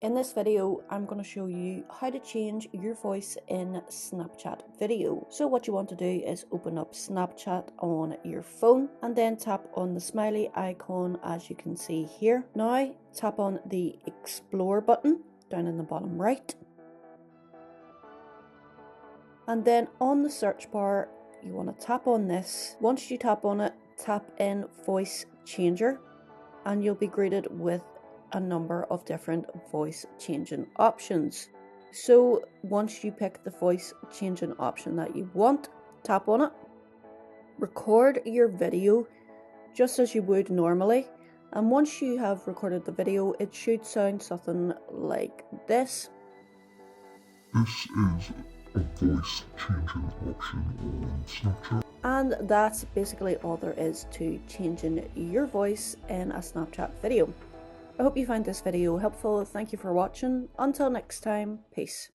In this video, I'm going to show you how to change your voice in Snapchat video. So what you want to do is open up Snapchat on your phone and then tap on the smiley icon as you can see here. Now tap on the Explore button down in the bottom right. And then on the search bar, you want to tap on this. Once you tap on it, tap in Voice Changer and you'll be greeted with a number of different voice changing options. So once you pick the voice changing option that you want, tap on it, record your video just as you would normally, and once you have recorded the video, it should sound something like this. This is a voice changing option on Snapchat. And that's basically all there is to changing your voice in a Snapchat video. I hope you find this video helpful. Thank you for watching. Until next time, peace.